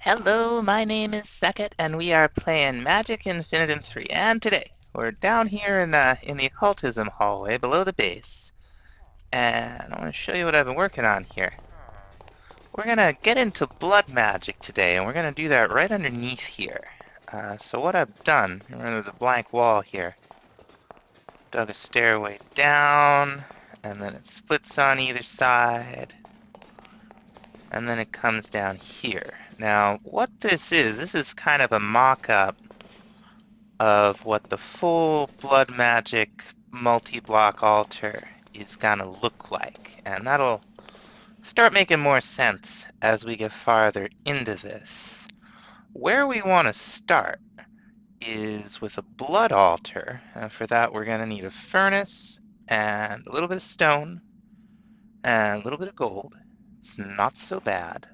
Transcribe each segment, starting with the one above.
Hello, my name is Sekit, and we are playing Magic Infinitum 3. And today, we're down here in the occultism hallway below the base. And I want to show you what I've been working on here. We're going to get into blood magic today, and we're going to do that right underneath here. So what I've done, there's a blank wall here. Dug a stairway down, and then it splits on either side. And then it comes down here. Now, what this is kind of a mock-up of what the full blood magic multi-block altar is gonna look like. And that'll start making more sense as we get farther into this. Where we want to start is with a blood altar. And for that, we're gonna need a furnace and a little bit of stone and a little bit of gold. It's not so bad.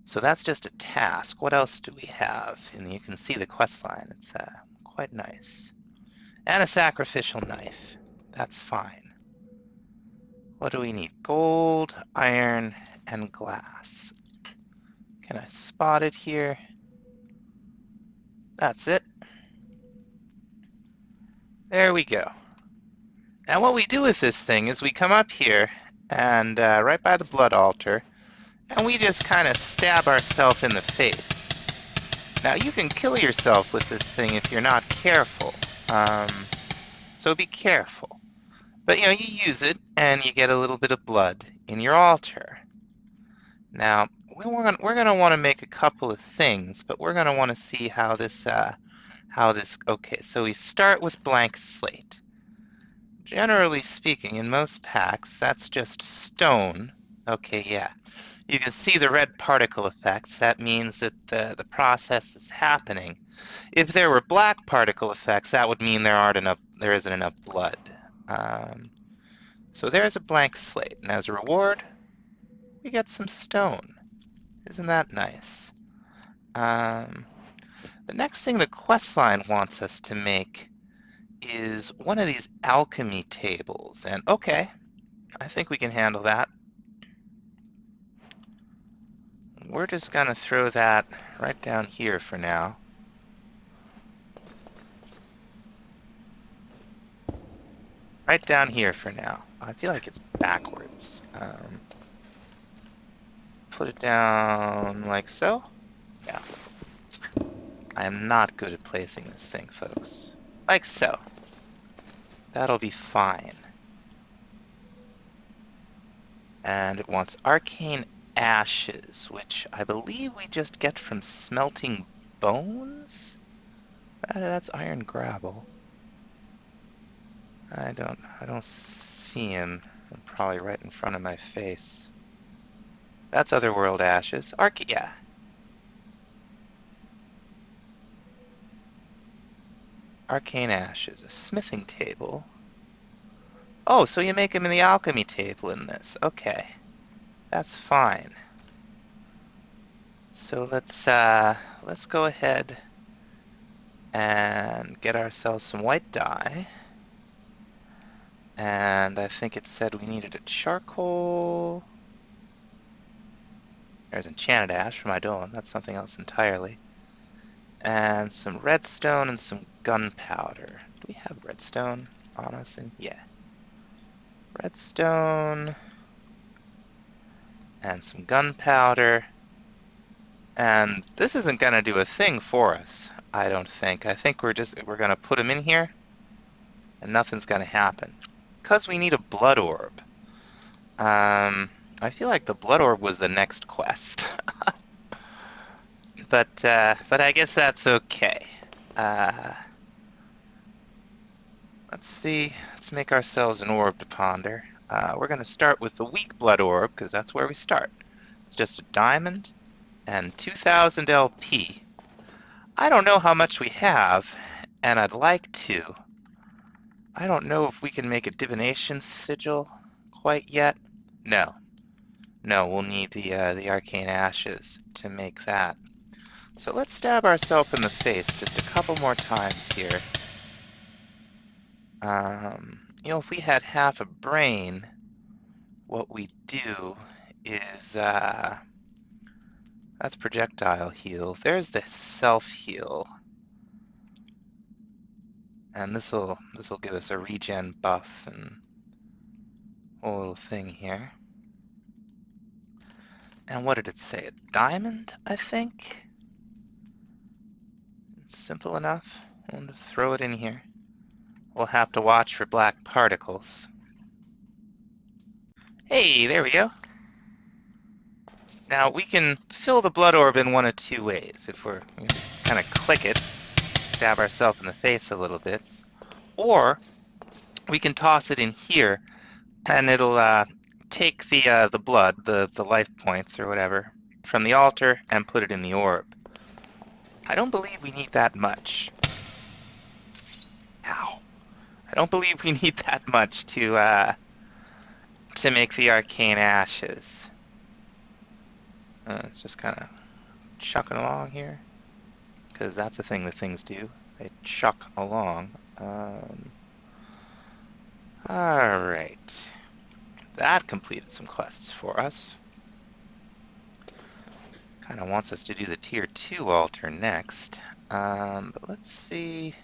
So that's just a task. What else do we have? And you can see the quest line. It's quite nice. And a sacrificial knife. That's fine. What do we need? Gold, iron, and glass. Can I spot it here? That's it. There we go. Now what we do with this thing is we come up here and right by the blood altar, and we just kind of stab ourselves in the face. Now you can kill yourself with this thing if you're not careful, so be careful. But you use it and you get a little bit of blood in your altar. Now we're gonna want to make a couple of things, but we're gonna want to see how this. Okay, so we start with blank slate. Generally speaking, in most packs, that's just stone. Okay, yeah. You can see the red particle effects. That means that the process is happening. If there were black particle effects, that would mean there isn't enough blood. So there's a blank slate, and as a reward, we get some stone. Isn't that nice? The next thing the questline wants us to make is one of these alchemy tables, and okay, I think we can handle that. We're just gonna throw that right down here for now. Right down here for now. I feel like it's backwards. Put it down like so. Yeah. I am not good at placing this thing, folks. Like so. That'll be fine. And it wants arcane ashes, which I believe we just get from smelting bones? That's iron gravel. I don't see him. I'm probably right in front of my face. That's otherworld ashes. Yeah. Arcane ashes, a smithing table. Oh, so you make them in the alchemy table in this. Okay. That's fine. So let's go ahead and get ourselves some white dye. And I think it said we needed a charcoal. There's enchanted ash from Eidolon. That's something else entirely. And some redstone and some gunpowder. Do we have redstone on us? Yeah. Redstone and some gunpowder. And this isn't going to do a thing for us, I don't think. I think we're going to put them in here and nothing's going to happen. Because we need a blood orb. I feel like the blood orb was the next quest. But I guess that's okay. Let's see. Let's make ourselves an orb to ponder. We're going to start with the weak blood orb, because that's where we start. It's just a diamond and 2000 LP. I don't know how much we have, and I'd like to. I don't know if we can make a Divination Sigil quite yet. No. No, we'll need the arcane ashes to make that. So let's stab ourselves in the face just a couple more times here. If we had half a brain, what we do is That's projectile heal. There's the self heal. And this'll give us a regen buff and a whole little thing here. And what did it say? A diamond, I think? Simple enough. I'm going to throw it in here. We'll have to watch for black particles. Hey, there we go. Now we can fill the blood orb in one of two ways. If we kind of click it, stab ourselves in the face a little bit, or we can toss it in here, and it'll take the blood, the life points or whatever, from the altar and put it in the orb. I don't believe we need that much. Ow! I don't believe we need that much to make the arcane ashes. It's just kind of chucking along here, because that's the thing that things do. They chuck along. Alright. That completed some quests for us. Kind of wants us to do the tier 2 altar next. But let's see.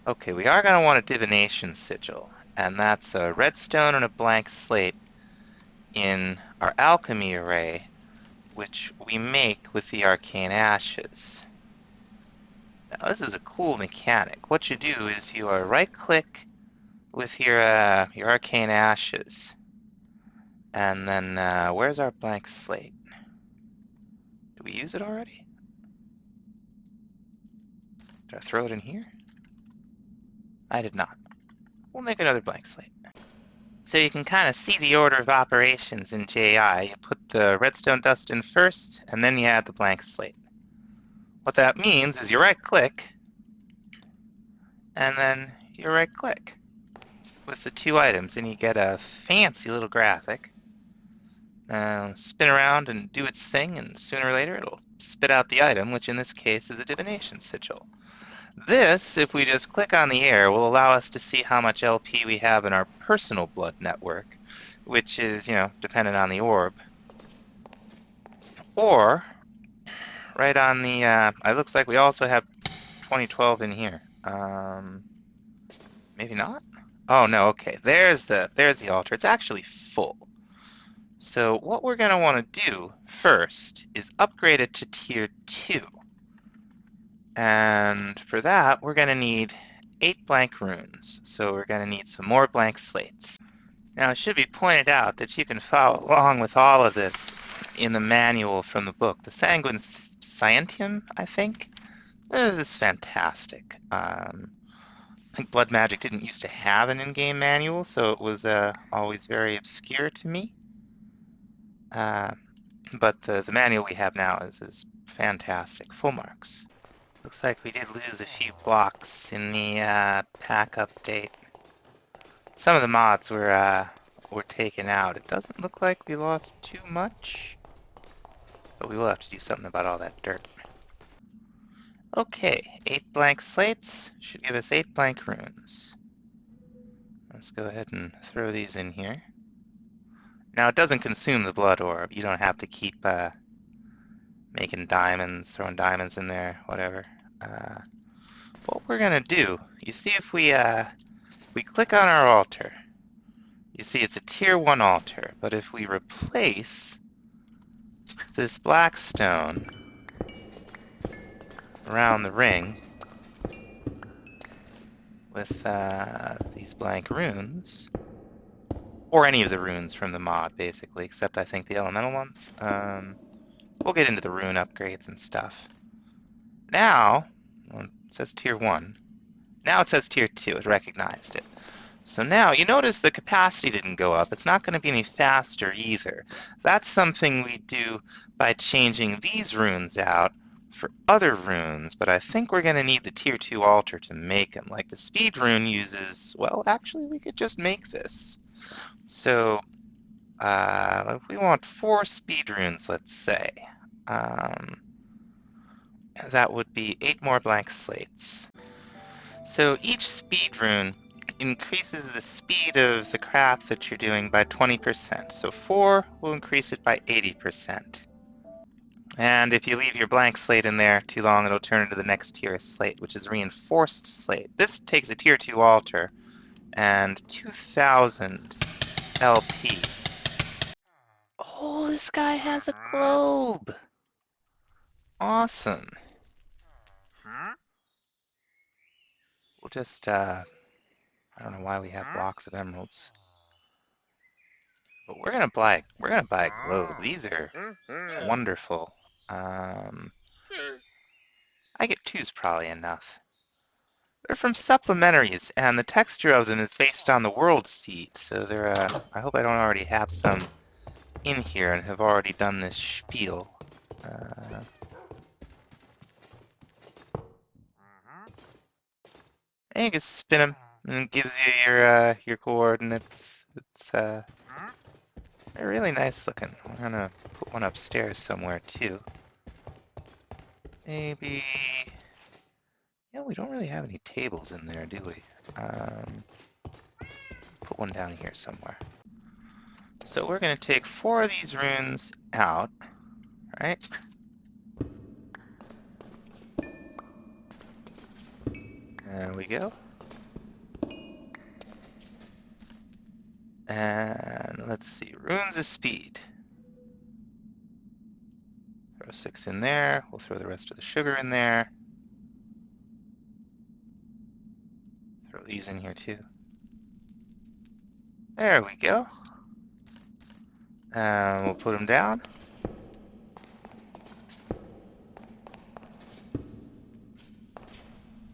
Okay, we are going to want a Divination Sigil. And that's a redstone and a blank slate in our alchemy array, which we make with the arcane ashes. Now this is a cool mechanic. What you do is you right-click with your arcane ashes, and then where's our blank slate? Did we use it already? Did I throw it in here? I did not. We'll make another blank slate. So you can kind of see the order of operations in JI. You put the redstone dust in first, and then you add the blank slate. What that means is you right-click, and then you right-click with the two items, and you get a fancy little graphic. Spin around and do its thing, and sooner or later it'll spit out the item, which in this case is a Divination Sigil. This, if we just click on the air, will allow us to see how much LP we have in our personal blood network, which is, dependent on the orb. Or, right on the, it looks like we also have 2012 in here. Maybe not? Oh no, okay. There's the altar. It's actually full. So what we're going to want to do first is upgrade it to tier 2. And for that, we're going to need 8 blank runes. So we're going to need some more blank slates. Now, it should be pointed out that you can follow along with all of this in the manual from the book. The Sanguine Scientium, I think. This is fantastic. I think Blood Magic didn't used to have an in-game manual, so it was always very obscure to me. But the manual we have now is fantastic. Full marks. Looks like we did lose a few blocks in the pack update. Some of the mods were taken out. It doesn't look like we lost too much, but we will have to do something about all that dirt. Okay, 8 blank slates should give us 8 blank runes. Let's go ahead and throw these in here. Now it doesn't consume the blood orb. You don't have to keep making diamonds, throwing diamonds in there, whatever. What we're gonna do, you see if we click on our altar, you see it's a tier 1 altar, but if we replace this black stone around the ring with these blank runes, or any of the runes from the mod, basically, except I think the elemental ones. We'll get into the rune upgrades and stuff. Now, well, it says tier 1. Now it says tier 2. It recognized it. So now, you notice the capacity didn't go up. It's not going to be any faster either. That's something we do by changing these runes out for other runes, but I think we're going to need the tier 2 altar to make them. Like the speed rune uses, well, actually we could just make this. So, if we want 4 speed runes, let's say, that would be 8 more blank slates. So each speed rune increases the speed of the craft that you're doing by 20%. So 4 will increase it by 80%. And if you leave your blank slate in there too long, it'll turn into the next tier of slate, which is reinforced slate. This takes a tier 2 altar and 2,000 LP. Oh, this guy has a globe. Awesome. We'll just, I don't know why we have blocks of emeralds. But we're gonna buy a globe. These are wonderful. I get two's probably enough. They're from supplementaries, and the texture of them is based on the world seed. So they're, I hope I don't already have some in here and have already done this spiel. And you can spin them, and it gives you your coordinates. It's they're really nice looking. I'm gonna put one upstairs somewhere too. Maybe. Yeah, we don't really have any tables in there, do we? Put one down here somewhere. So we're going to take 4 of these runes out, right? There we go. And let's see, runes of speed. Throw 6 in there. We'll throw the rest of the sugar in there. Throw these in here too. There we go. And we'll put them down.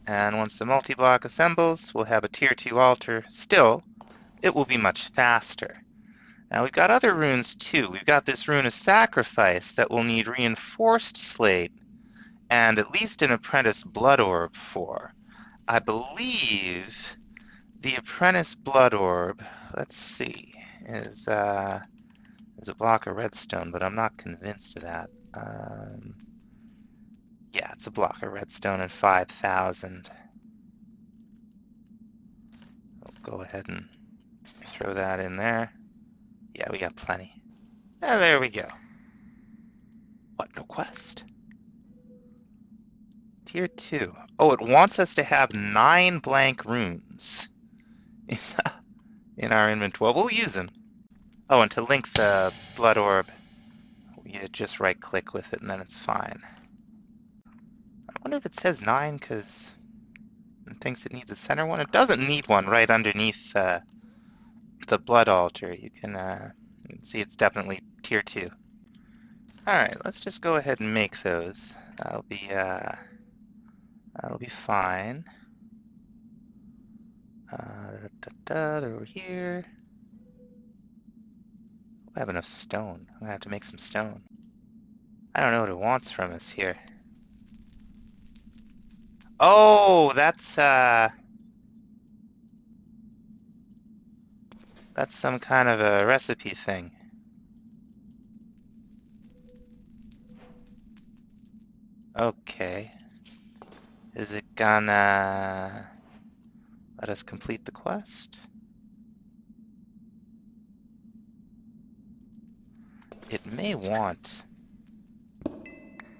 And once the multi-block assembles, we'll have a tier 2 altar. Still, it will be much faster. Now we've got other runes too. We've got this Rune of Sacrifice that will need reinforced slate and at least an Apprentice Blood Orb for. I believe the Apprentice Blood Orb, let's see, is a block of redstone, but I'm not convinced of that. Yeah, it's a block of redstone and 5,000. We'll go ahead and throw that in there. Yeah, we got plenty. And there we go. What, no quest? Tier 2. Oh, it wants us to have 9 blank runes in our inventory. Well, we'll use them. Oh, and to link the blood orb, you just right-click with it and then it's fine. I wonder if it says 9 because it thinks it needs a center one. It doesn't need one right underneath the blood altar. You can see it's definitely tier 2. Alright, let's just go ahead and make those. That'll be fine. They're over here. I have enough stone. I'm gonna have to make some stone. I don't know what it wants from us here. Oh, that's some kind of a recipe thing. Okay. Is it gonna let us complete the quest? It may want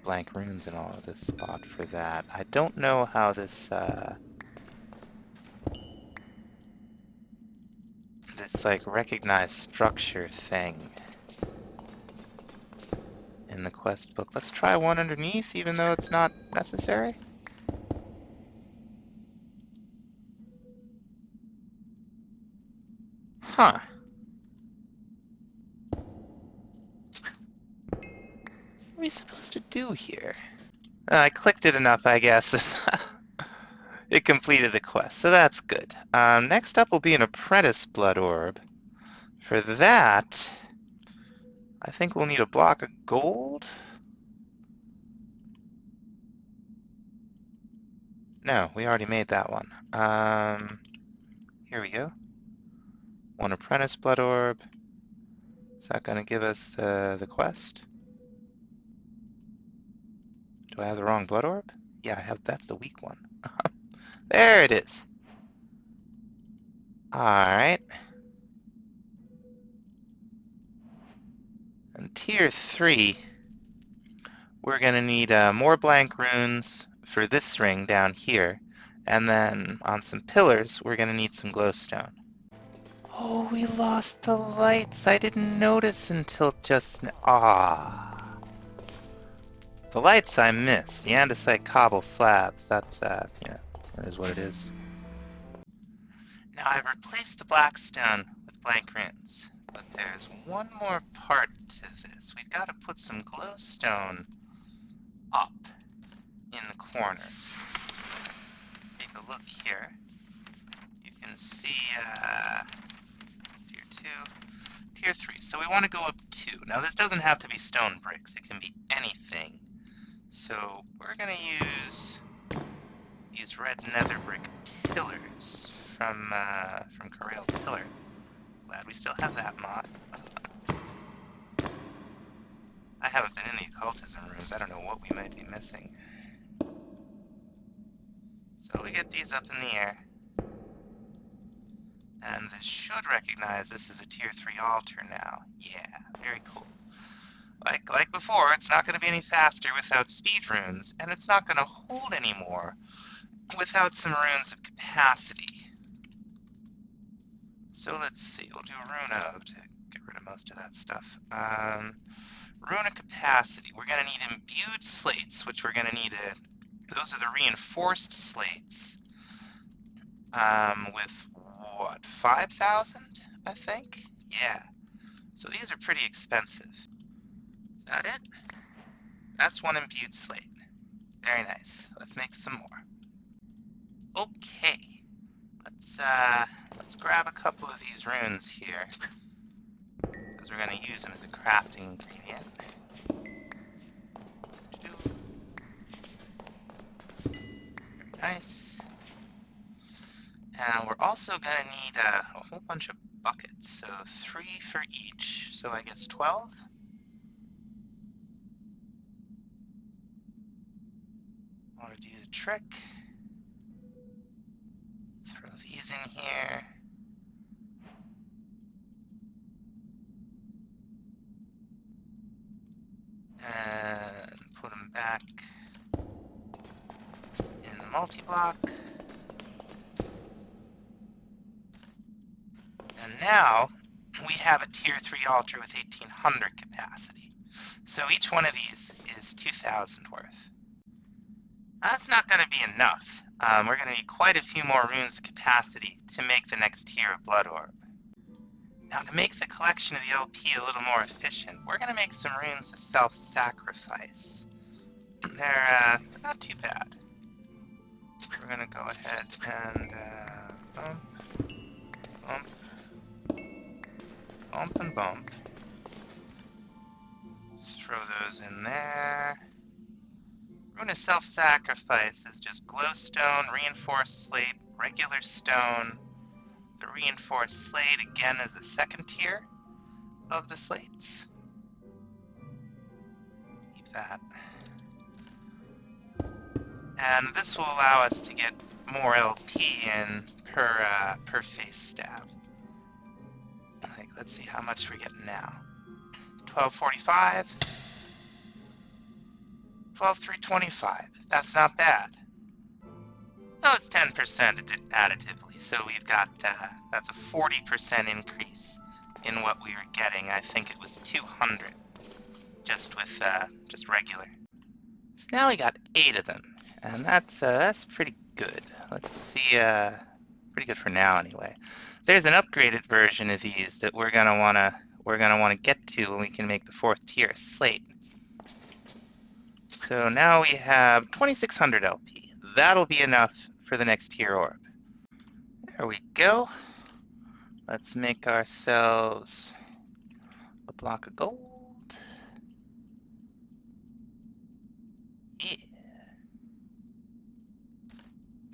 blank runes in all of this spot for that. I don't know how this this like recognized structure thing in the quest book. Let's try one underneath, even though it's not necessary. Huh. What are we supposed to do here? I clicked it enough, I guess. It completed the quest, so that's good. Next up will be an Apprentice Blood Orb. For that, I think we'll need a block of gold. No, we already made that one. Here we go. One Apprentice Blood Orb. Is that going to give us the quest? Do I have the wrong Blood Orb? Yeah, I have. That's the weak one. There it is. Alright. And tier 3 we're going to need more blank runes for this ring down here. And then on some pillars, we're going to need some glowstone. Oh, we lost the lights. I didn't notice until just now. Ah. The lights I missed. The andesite cobble slabs. That's, that is what it is. Now I've replaced the black stone with blank runes. But there's one more part to this. We've got to put some glowstone up in the corners. Take a look here. You can see tier 2, tier 3. So we want to go up 2. Now this doesn't have to be stone bricks. It can be anything. So we're going to use these red nether brick pillars from Corrail's Pillar. Glad we still have that mod. I haven't been in the occultism rooms. I don't know what we might be missing. So we get these up in the air. And this should recognize this is a tier 3 altar now. Yeah, very cool. Like before, it's not going to be any faster without speed runes, and it's not going to hold anymore without some runes of capacity. So let's see, we'll do Rune of to get rid of most of that stuff. Rune of capacity, we're going to need imbued slates, which we're going to need those are the reinforced slates. With what, 5,000, I think? Yeah. So these are pretty expensive. Is that it? That's one imbued slate. Very nice. Let's make some more. Okay. Let's grab a couple of these runes here, because we're going to use them as a crafting ingredient. Very nice. And we're also going to need a whole bunch of buckets, so 3 for each, so I guess 12? I want to do the trick. Throw these in here. And put them back in the multi-block. And now we have a tier 3 altar with 1800 capacity. So each one of these is 2,000 worth. That's not going to be enough. We're going to need quite a few more runes of capacity to make the next tier of Blood Orb. Now to make the collection of the LP a little more efficient, we're going to make some runes of self-sacrifice. They're not too bad. We're going to go ahead and bump, bump, bump, and bump. Let's throw those in there. Rune of Self-Sacrifice is just glowstone, reinforced slate, regular stone. The reinforced slate again is the second tier of the slates. Keep that. And this will allow us to get more LP in per face stab. Like, let's see how much we're getting now. 1245. 12,325. That's not bad. So it's 10% additively. So we've got that's a 40% increase in what we were getting. I think it was 200 just with just regular. So now we got 8 of them, and that's pretty good. Let's see, pretty good for now anyway. There's an upgraded version of these that we're gonna wanna get to when we can make the 4th tier slate. So now we have 2,600 LP. That'll be enough for the next tier orb. There we go. Let's make ourselves a block of gold. Yeah.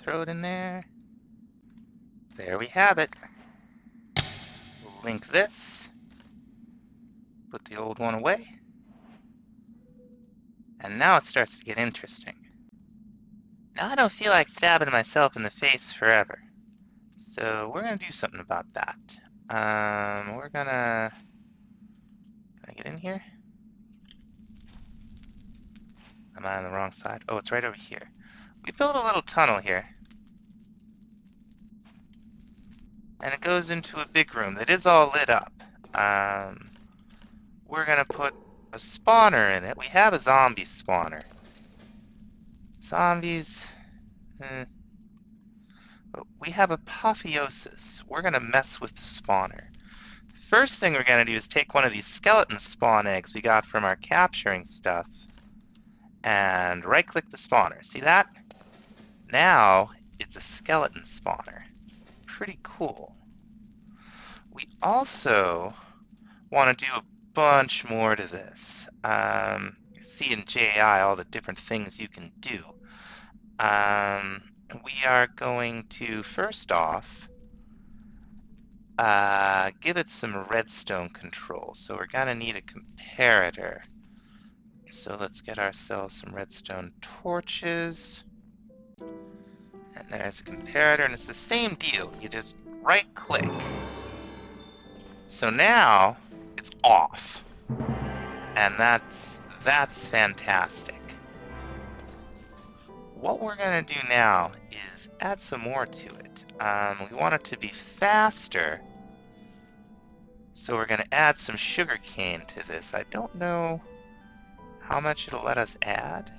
Throw it in there. There we have it. We'll link this. Put the old one away. And now it starts to get interesting. Now I don't feel like stabbing myself in the face forever. So we're going to do something about that. We're going to... Can I get in here? Am I on the wrong side? Oh, it's right over here. We built a little tunnel here. And it goes into a big room that is all lit up. We're gonna put a spawner in it. We have a zombie spawner. Zombies. But we have apotheosis. We're gonna mess with the spawner. First thing we're gonna do is take one of these skeleton spawn eggs we got from our capturing stuff and right-click the spawner. See that? Now it's a skeleton spawner. Pretty cool. We also want to do a bunch more to this. See in JI all the different things you can do. We are going to, first off, give it some redstone control. So we're going to need a comparator. So let's get ourselves some redstone torches. And there's a comparator, and it's the same deal. You just right-click. So now it's off. And that's fantastic. What we're going to do now is add some more to it. We want it to be faster. So we're going to add some sugarcane to this. I don't know how much it'll let us add.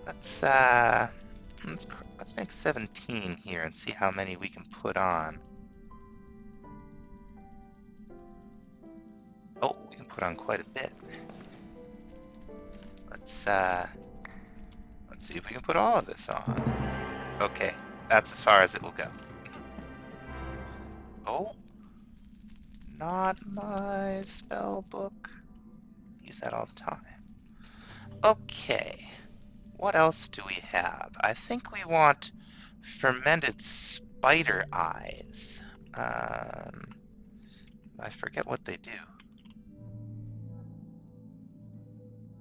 Let's make 17 here and see how many we can put on. Oh, we can put on quite a bit. Let's see if we can put all of this on. Okay, that's as far as it will go. Oh, not my spell book. Use that all the time. Okay, what else do we have? I think we want fermented spider eyes. I forget what they do.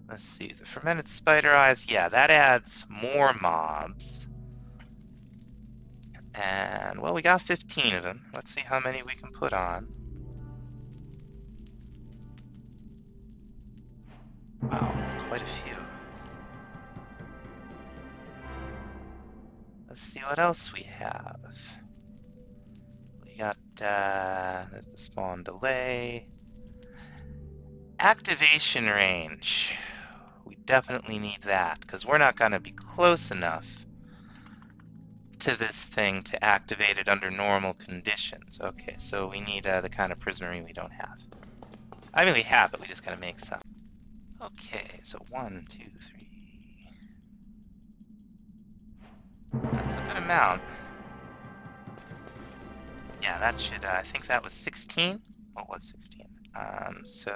Let's see, the fermented spider eyes, yeah, that adds more mobs. And, well, we got 15 of them. Let's see how many we can put on. Wow, quite a few. Let's see what else we have. We got, there's the spawn delay. Activation range. We definitely need that, because we're not going to be close enough to this thing to activate it under normal conditions. Okay, so we need the kind of prismarine we don't have. I mean, we have it, we just gotta make some. Okay, so 1, 2, 3. That's a good amount. Yeah, that should, I think that was 16? What was 16? So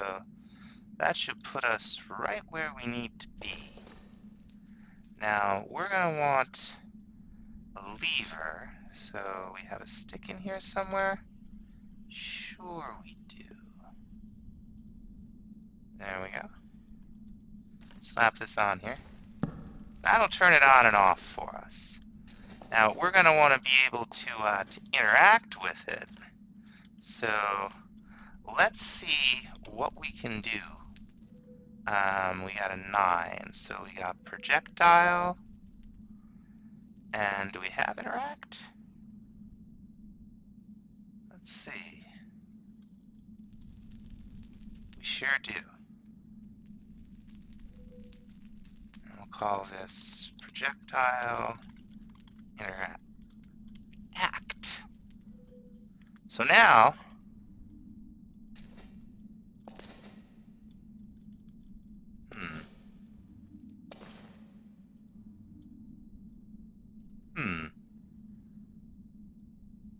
that should put us right where we need to be. Now, we're gonna want a lever. So we have a stick in here somewhere? Sure we do. There we go. Slap this on here. That'll turn it on and off for us. Now we're going to want to be able to interact with it. So let's see what we can do. We got a 9, so we got projectile. And do we have interact? Let's see. We sure do. And we'll call this projectile interact. So now,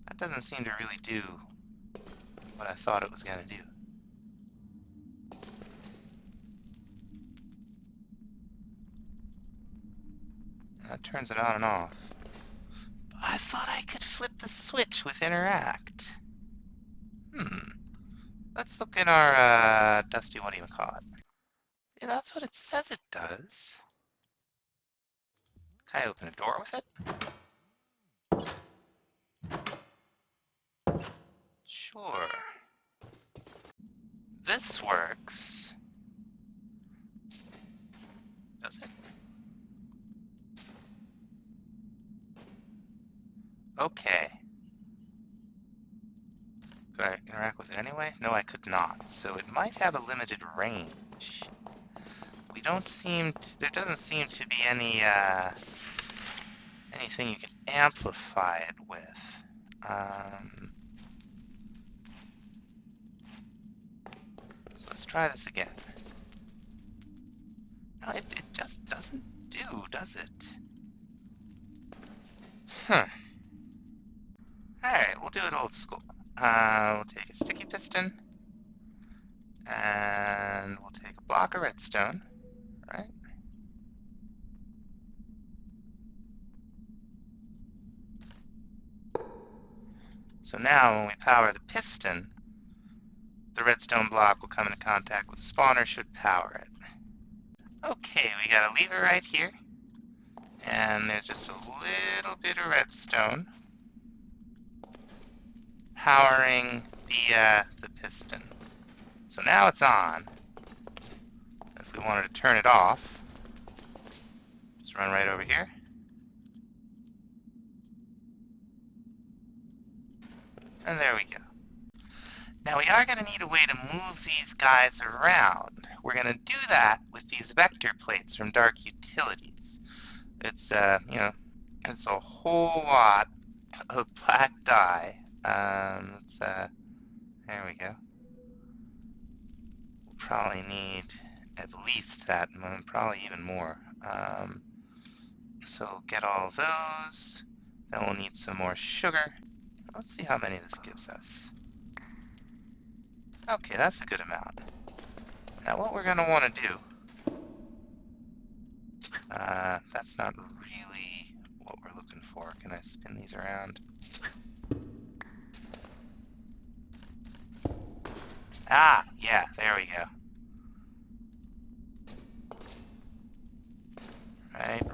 that doesn't seem to really do what I thought it was going to do. That turns it on and off. But I thought I could flip the switch with interact. Let's look in our Dusty whatchamacallit. See, that's what it says it does. Can I open a door with it? Sure. This works. Okay. Could I interact with it anyway? No, I could not. So it might have a limited range. We don't seem to, there doesn't seem to be any, anything you can amplify it with. So let's try this again. No, it just doesn't do, does it? Huh. Alright, we'll do it old school. We'll take a sticky piston, and we'll take a block of redstone, right? So now when we power the piston, the redstone block will come into contact with the spawner, should power it. Okay, we got a lever right here, and there's just a little bit of redstone powering the piston. So now it's on. If we wanted to turn it off, just run right over here. And there we go. Now we are going to need a way to move these guys around. We're going to do that with these vector plates from Dark Utilities. It's, you know, it's a whole lot of black dye. There we go. We'll probably need at least that, probably even more. So get all those. Then we'll need some more sugar. Let's see how many this gives us. Okay, that's a good amount. Now what we're going to want to do, that's not really what we're looking for. Can I spin these around? Ah, yeah, there we go. Right.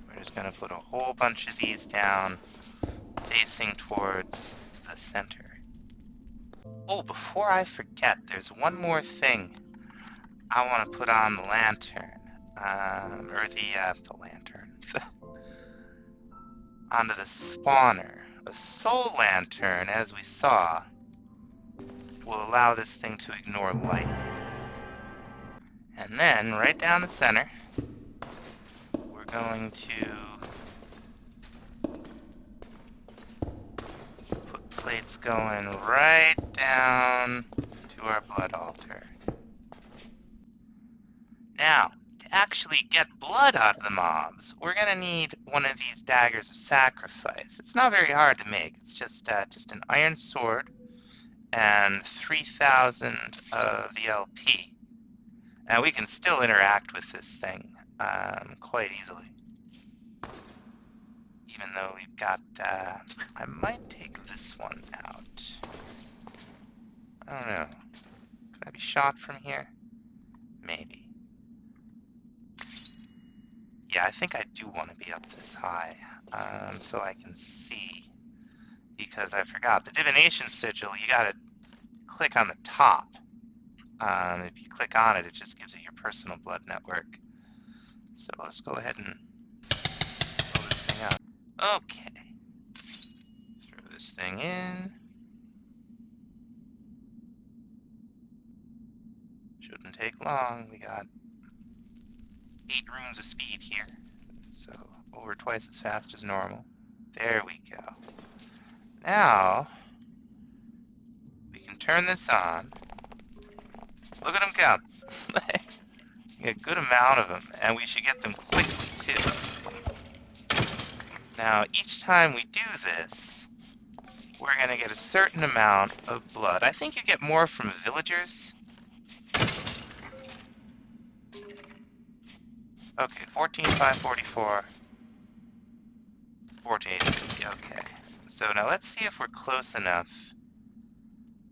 We're just going to put a whole bunch of these down, facing towards the center. Oh, before I forget, there's one more thing I want to put on the lantern, or the lantern, onto the spawner. A soul lantern, as we saw, will allow this thing to ignore light. And then, right down the center, we're going to put plates going right down to our blood altar. Now, to actually get blood out of the mobs, we're going to need one of these Daggers of Sacrifice. It's not very hard to make. It's just an iron sword and 3,000 of the LP. Now, we can still interact with this thing quite easily. Even though we've got... I might take this one out. I don't know. Could I be shot from here? Maybe. Yeah, I think I do want to be up this high, so I can see, because I forgot. The Divination Sigil, you gotta click on the top. If you click on it, it just gives you your personal blood network. So let's go ahead and pull this thing out. Okay. Throw this thing in. Shouldn't take long. We got 8 runes of speed here, so over twice as fast as normal. There we go. Now, we can turn this on. Look at them come. Get a good amount of them, and we should get them quickly too. Now, each time we do this, we're going to get a certain amount of blood. I think you get more from villagers. Okay, 14,544. 14,850, okay. So now let's see if we're close enough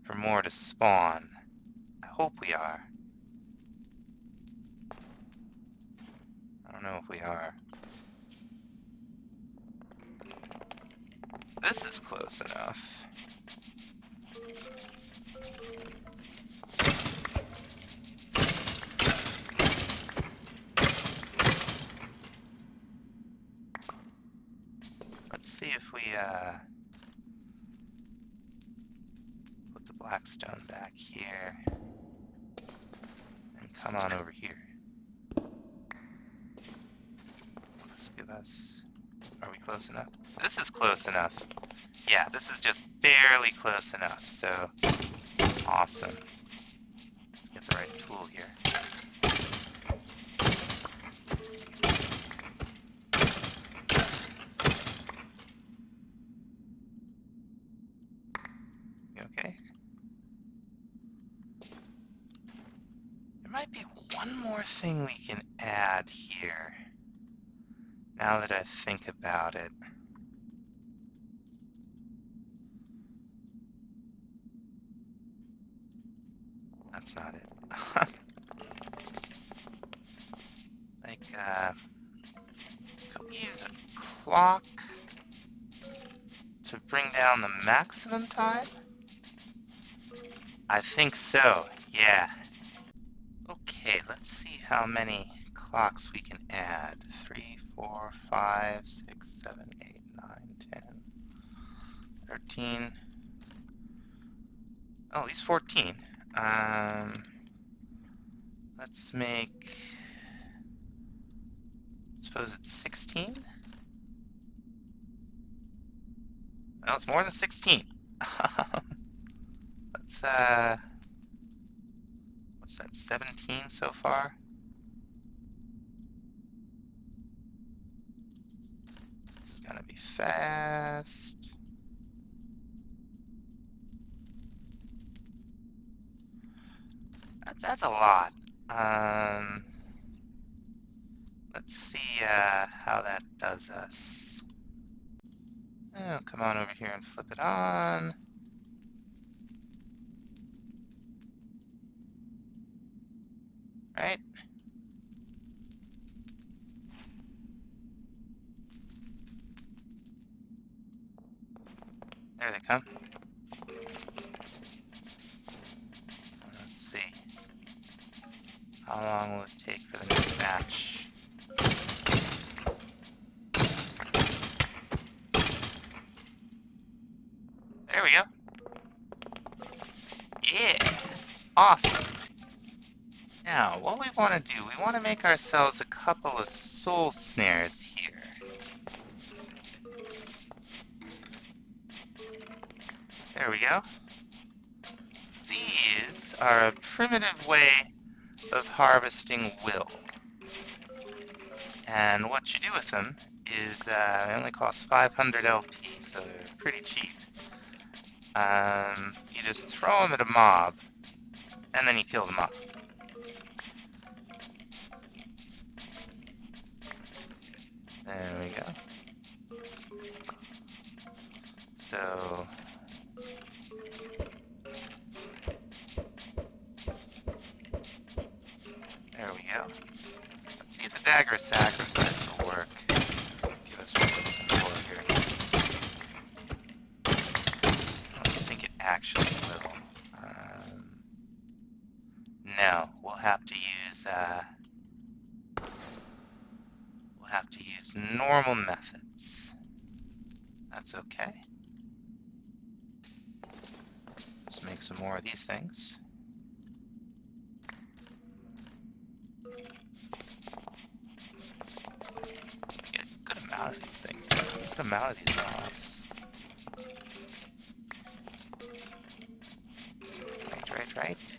for more to spawn. I hope we are. I don't know if we are. This is close enough. blackstone back here. And come on over here. Let's give us... Are we close enough? This is close enough. Yeah, this is just barely close enough, so... Awesome. Let's get the right tool here. You okay? There might be one more thing we can add here. Now that I think about it. That's not it. Could we use a clock to bring down the maximum time? I think so, yeah. Okay, let's see how many clocks we can add. 3, 4, 5, 6, 7, 8, 9, 10, 13. Oh, at least 14. Let's make... Suppose it's 16? Well, it's more than 16. Let's, what's that, 17 so far? This is gonna be fast. That's a lot. Let's see how that does us. Oh, come on over here and flip it on. Right? There they come. Let's see. How long will it take for the next batch? There we go. Yeah! Awesome! Now, what we want to do, we want to make ourselves a couple of soul snares here. There we go. These are a primitive way of harvesting will. And what you do with them is, they only cost 500 LP, so they're pretty cheap. You just throw them at a mob, and then you kill the mob. There we go. So... There we go. Let's see if the Dagger of Sacrifice will work. Give us what we're looking for here. I don't think it actually will. No, we'll have to use normal methods. That's okay. Let's make some more of these things. Get a good amount of these things. A good amount of these mobs. Right.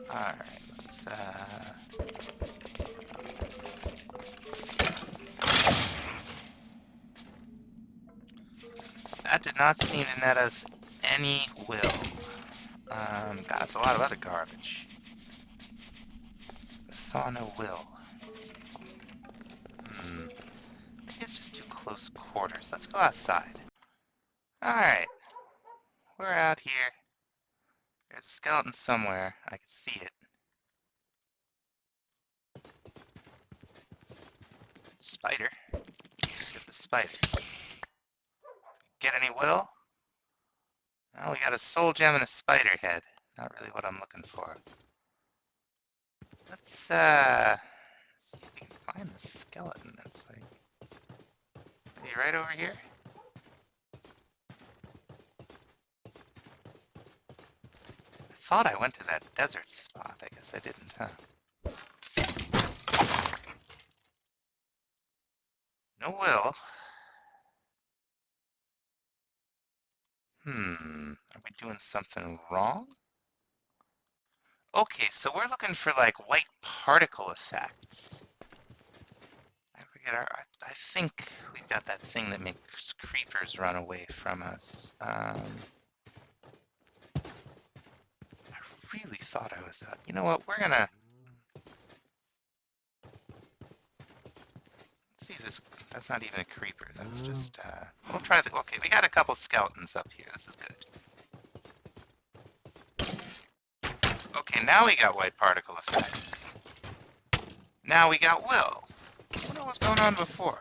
Alright, let's that did not seem to net us any will. Got us a lot of other garbage. I saw no will. Maybe it's just too close quarters. Let's go outside. Alright. We're out here. There's a skeleton somewhere. I can see it. Spider. Get the spider. Get any will? Oh, we got a soul gem and a spider head. Not really what I'm looking for. Let's see if we can find the skeleton. That's like... Are you right over here? I thought I went to that desert spot. I guess I didn't, huh? No will. Are we doing something wrong? Okay, so we're looking for like white particle effects. I forget I think we've got that thing that makes creepers run away from us. I really thought I was out. You know what? We're gonna see if this. That's not even a creeper. That's just. We'll try the. Okay, we got a couple skeletons up here. This is good. Okay, now we got white particle effects. Now we got will. I wonder what was going on before.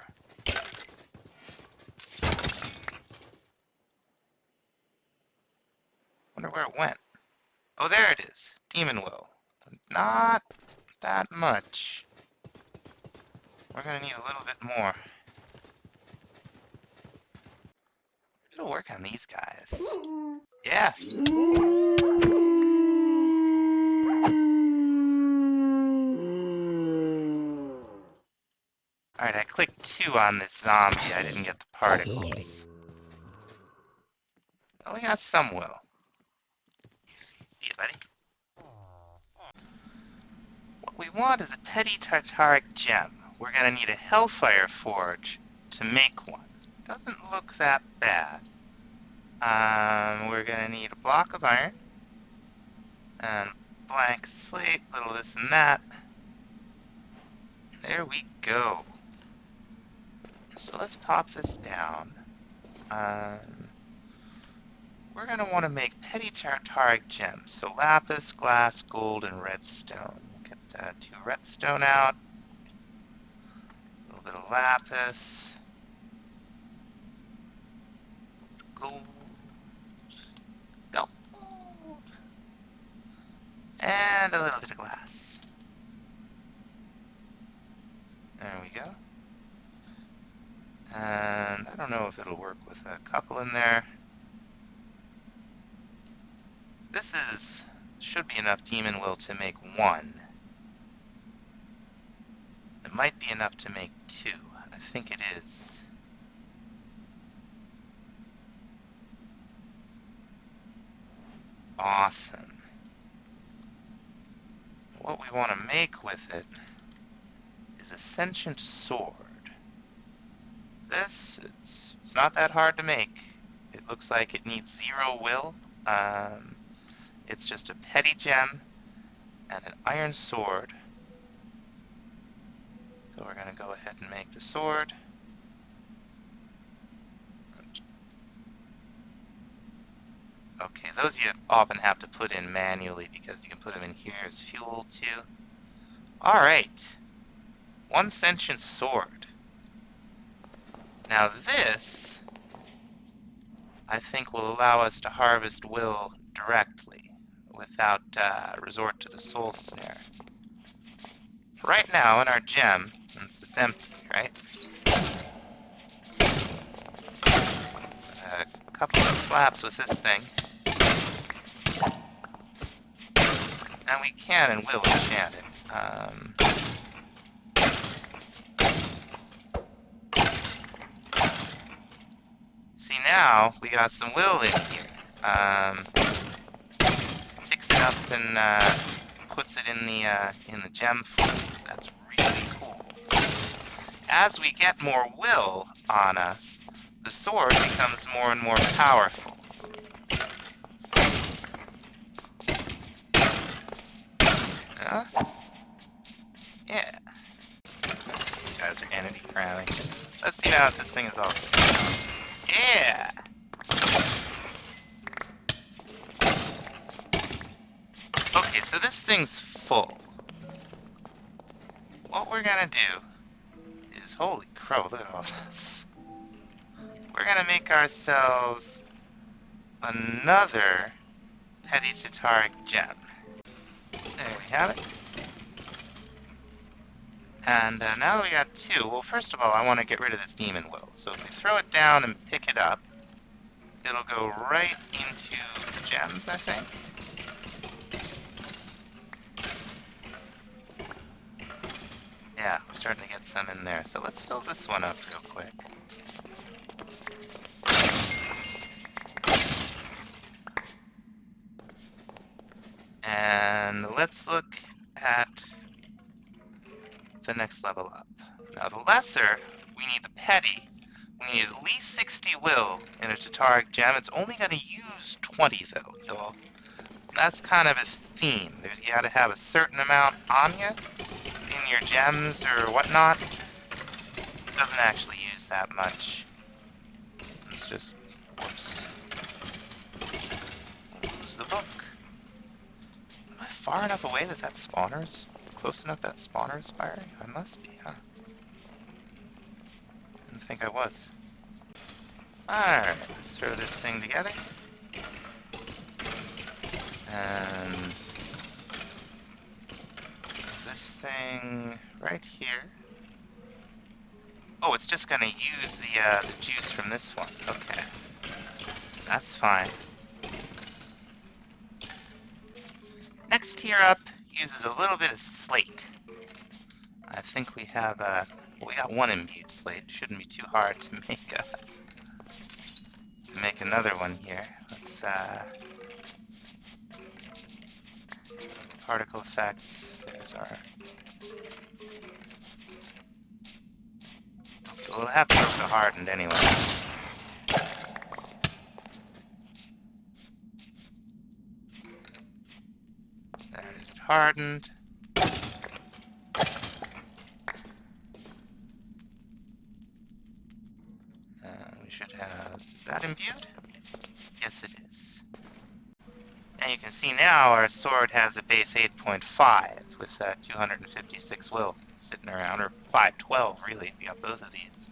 Wonder where it went. Oh, there it is. Demon will. Not that much. We're gonna need a little bit more. It'll work on these guys. Yeah. Alright, I clicked 2 on this zombie. I didn't get the particles. Oh, we got some will. See you, buddy. What we want is a petty Tartaric Gem. We're gonna need a Hellfire Forge to make one. Doesn't look that bad. We're gonna need a block of iron and blank slate, little this and that. There we go. So let's pop this down. We're gonna want to make petty Tartaric Gems. So lapis, glass, gold, and redstone. We'll get 2 redstone out. A little bit of lapis. Gold. Gold. And a little bit of glass. There we go. And I don't know if it'll work with a couple in there. This should be enough demon will to make 1. It might be enough to make 2. I think it is. Awesome. What we want to make with it is a Sentient Sword. This, it's not that hard to make. It looks like it needs 0 will. It's just a petty gem and an iron sword. So we're going to go ahead and make the sword. Okay, those you often have to put in manually because you can put them in here as fuel too. Alright, 1 Sentient Sword. Now this, I think, will allow us to harvest will directly without resort to the soul snare. Right now in our gem, since it's empty, right? A couple of slaps with this thing. And we can and will enchant it. See, now we got some will in here. Picks it up and puts it in the gem fleece. That's really cool. As we get more will on us, the sword becomes more and more powerful. Yeah. You guys are entity crowning. Let's see now if this thing is all. Yeah. Okay, so this thing's full. What we're gonna do is, holy crow, look at all this. We're gonna make ourselves another petty Tartaric Gem. There we have it. And now that we got 2, well, first of all, I want to get rid of this Demon Will. So if we throw it down and pick it up, it'll go right into the gems, I think. Yeah, we're starting to get some in there. So let's fill this one up real quick. And let's look at the next level up. Now the lesser, we need the petty. We need at least 60 will in a Tartaric Gem. It's only going to use 20 though, y'all. That's kind of a theme. You gotta have a certain amount on you in your gems or whatnot. It doesn't actually use that much. It's just, whoops. Close the book. Am I far enough away that spawner's close enough that spawner's firing? I must be, huh? I didn't think I was. Alright, let's throw this thing together. And this thing right here. Oh, it's just gonna use the juice from this one. Okay, that's fine. Next tier up uses a little bit of slate. I think we have we got 1 imbued slate. Shouldn't be too hard to make another one here. Let's particle effects. There's our. So we'll have to go to hardened anyway. There's hardened. We should have. Is that imbued? Yes, it is. And you can see now our sword has a base 8.5 with 256 will sitting around, or 512 really, we got both of these.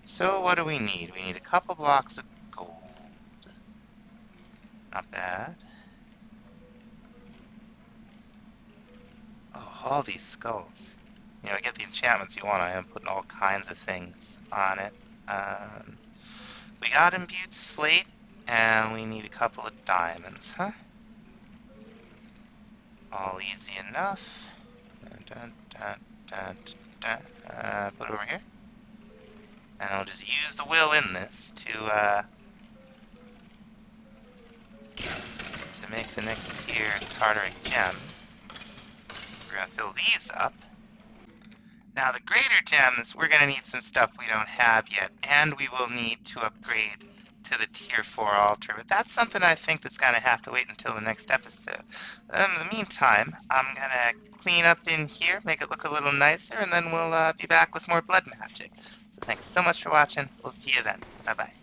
So what do we need? We need a couple blocks of gold. Not bad. Oh, all these skulls. You know, get the enchantments you want. I am putting all kinds of things on it. We got imbued slate, and we need a couple of diamonds, huh? All easy enough. Dun, dun, dun, dun, dun. Put it over here. And I'll just use the will in this to make the next tier Tartaric Gem. We're gonna fill these up. Now the greater gems, we're gonna need some stuff we don't have yet, and we will need to upgrade to the tier 4 altar, but that's something I think that's gonna have to wait until the next episode. In the meantime, I'm gonna clean up in here, make it look a little nicer, and then we'll be back with more blood magic. So thanks so much for watching. We'll see you then. Bye bye.